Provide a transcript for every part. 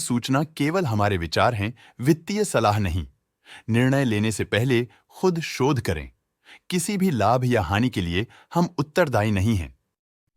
सूचना केवल हमारे विचार हैं, वित्तीय सलाह नहीं। निर्णय लेने से पहले खुद शोध करें। किसी भी लाभ या हानि के लिए हम उत्तरदायी नहीं हैं।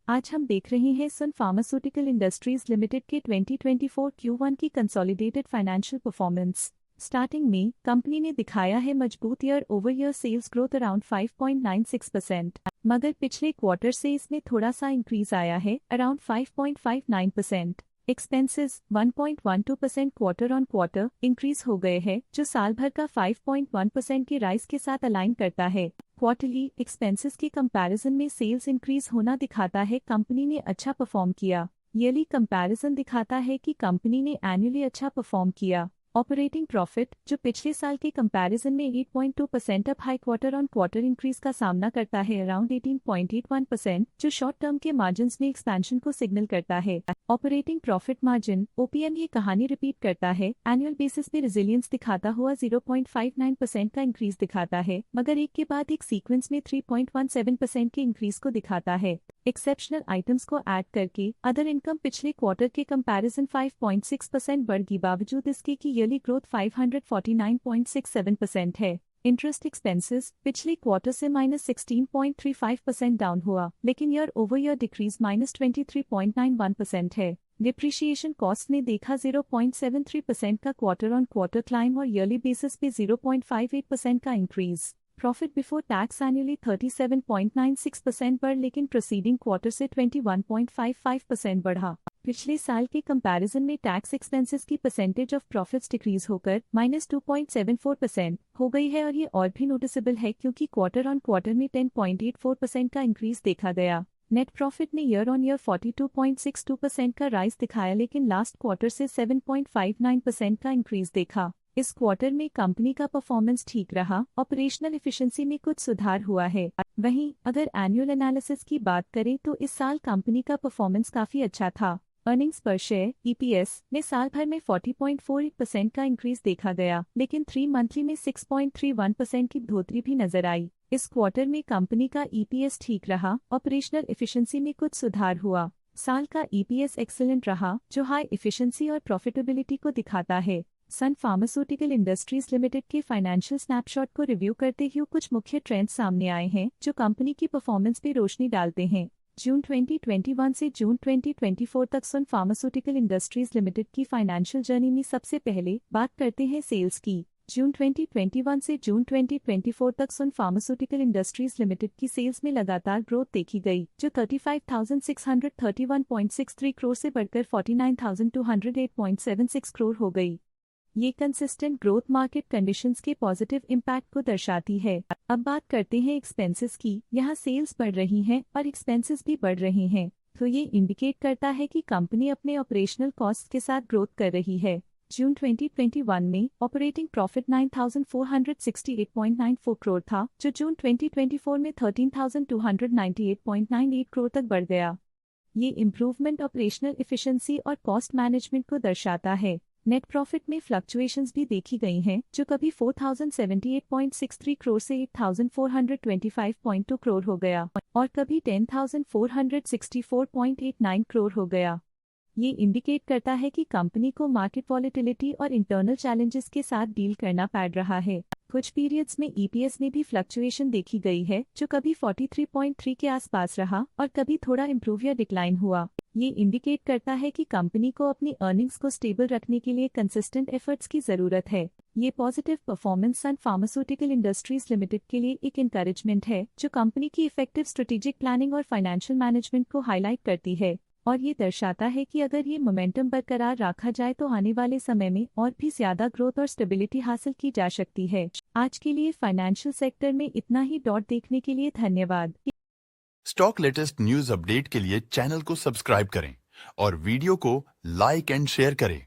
आज हम देख रहे हैं सन फार्मास्यूटिकल इंडस्ट्रीज लिमिटेड के 2024 Q1 की कंसोलिडेटेड फाइनेंशियल परफॉर्मेंस। स्टार्टिंग में कंपनी ने दिखाया है मजबूत year over year sales growth around 5.96%, मगर पिछले क्वार्टर से इसमें थोड़ा सा इंक्रीज आया है around 5.59%। Expenses 1.12% quarter on quarter increase हो गए हैं, जो साल भर का 5.1% की राइज के साथ अलाइन करता है। क्वार्टरली एक्सपेंसेस के कंपैरिजन में सेल्स इंक्रीज होना दिखाता है कंपनी ने अच्छा परफॉर्म किया। ईयरली कंपैरिजन दिखाता है कि कंपनी ने एनुअली अच्छा परफॉर्म किया। ऑपरेटिंग प्रॉफिट, जो पिछले साल के कंपैरिजन में 8.2% up high quarter on quarter increase का सामना करता है अराउंड 18.81%, जो शॉर्ट टर्म के मार्जिन्स में एक्सपेंशन को सिग्नल करता है। ऑपरेटिंग प्रॉफिट मार्जिन OPM ये कहानी रिपीट करता है, एनुअल बेसिस पे रेजिलियंस दिखाता हुआ 0.59% का इंक्रीज दिखाता है, मगर एक के बाद एक सीक्वेंस में 3.17% के इंक्रीज को दिखाता है। एक्सेप्शनल आइटम्स को ऐड करके अदर इनकम पिछले क्वार्टर के कंपैरिजन 5.6% बढ़ गई, बावजूद इसके कि ईयरली ग्रोथ 549.67% है। इंटरेस्ट एक्सपेंसेस पिछले क्वार्टर से -16.35% डाउन हुआ, लेकिन ईयर ओवर ईयर डिक्रीज -23.91% है। डिप्रिशिएशन कॉस्ट ने देखा 0.73% का क्वार्टर ऑन क्वार्टर क्लाइम और ईयरली बेसिस पे 0.58% का increase. Profit before tax annually 37.96% बढ़, लेकिन प्रोसीडिंग क्वार्टर से 21.55% बढ़ा। पिछले साल के कंपैरिजन में टैक्स एक्सपेंसेस की परसेंटेज ऑफ प्रॉफिट्स डिक्रीज होकर -2.74% हो गई है, और ये और भी नोटिसेबल है क्योंकि क्वार्टर ऑन क्वार्टर में 10.84% का इंक्रीज देखा गया। नेट प्रॉफिट ने ईयर ऑन ईयर 42.62% का राइज दिखाया, लेकिन लास्ट क्वार्टर से 7.59% का इंक्रीज देखा। इस क्वार्टर में कंपनी का परफॉर्मेंस ठीक रहा, ऑपरेशनल एफिशिएंसी में कुछ सुधार हुआ है। वहीं अगर एनुअल एनालिसिस की बात करें तो इस साल कंपनी का परफॉर्मेंस काफी अच्छा था। अर्निंग्स पर शेयर EPS में साल भर में 40.48% का इंक्रीज देखा गया, लेकिन 3 मंथली में 6.31% की बढ़ोतरी भी नजर आई। इस क्वार्टर में कंपनी का EPS ठीक रहा, ऑपरेशनल एफिशिएंसी में कुछ सुधार हुआ। साल का EPS एक्सीलेंट रहा, जो हाई एफिशिएंसी और प्रॉफिटेबिलिटी को दिखाता है। सन फार्मास्यूटिकल इंडस्ट्रीज लिमिटेड के फाइनेंशियल स्नैपशॉट को रिव्यू करते हुए कुछ मुख्य ट्रेंड्स सामने आए हैं, जो कंपनी की परफॉर्मेंस पे रोशनी डालते हैं। जून 2021 से जून 2024 तक सन फार्मास्यूटिकल इंडस्ट्रीज लिमिटेड की फाइनेंशियल जर्नी में सबसे पहले बात करते हैं सेल्स की। जून 2021 से जून 2024 तक सन फार्मास्यूटिकल इंडस्ट्रीज लिमिटेड की सेल्स में लगातार ग्रोथ देखी गई, जो 35,631.63 करोड़ से बढ़कर 49,208.76 करोड़ हो गई। ये कंसिस्टेंट ग्रोथ मार्केट कंडीशंस के पॉजिटिव इम्पैक्ट को दर्शाती है। अब बात करते हैं एक्सपेंसेस की। यहाँ सेल्स बढ़ रही हैं और एक्सपेंसेस भी बढ़ रहे हैं, तो ये इंडिकेट करता है कि कंपनी अपने ऑपरेशनल कॉस्ट के साथ ग्रोथ कर रही है। जून 2021 में ऑपरेटिंग प्रॉफिट 9,468.94 करोड़ था, जो जून 2024 में 13,298.98 करोड़ तक बढ़ गया। ये इम्प्रूवमेंट ऑपरेशनल एफिशिएंसी और कॉस्ट मैनेजमेंट को दर्शाता है। नेट प्रॉफिट में फ्लक्चुएशंस भी देखी गई हैं, जो कभी 4,078.63 करोड़ से 8,425.2 करोड़ हो गया और कभी 10,464.89 करोड़ हो गया। ये इंडिकेट करता है कि कंपनी को मार्केट वॉलेटिलिटी और इंटरनल चैलेंजेस के साथ डील करना पड़ रहा है। कुछ पीरियड्स में EPS में भी फ्लक्चुएशन देखी गई है, जो कभी 43.3 के आसपास रहा और कभी थोड़ा इम्प्रूव या डिक्लाइन हुआ। ये इंडिकेट करता है कि कंपनी को अपनी अर्निंग्स को स्टेबल रखने के लिए कंसिस्टेंट एफर्ट्स की जरूरत है। ये पॉजिटिव परफॉर्मेंस सन फार्मास्यूटिकल इंडस्ट्रीज लिमिटेड के लिए एक एनकरेजमेंट है, जो कंपनी की इफेक्टिव स्ट्रेटेजिक प्लानिंग और फाइनेंशियल मैनेजमेंट को हाईलाइट करती है, और ये दर्शाता है कि अगर ये मोमेंटम बरकरार रखा जाए तो आने वाले समय में और भी ज्यादा ग्रोथ और स्टेबिलिटी हासिल की जा सकती है। आज के लिए फाइनेंशियल सेक्टर में इतना ही। देखने के लिए धन्यवाद। स्टॉक लेटेस्ट न्यूज अपडेट के लिए चैनल को सब्सक्राइब करें और वीडियो को लाइक एंड शेयर करें।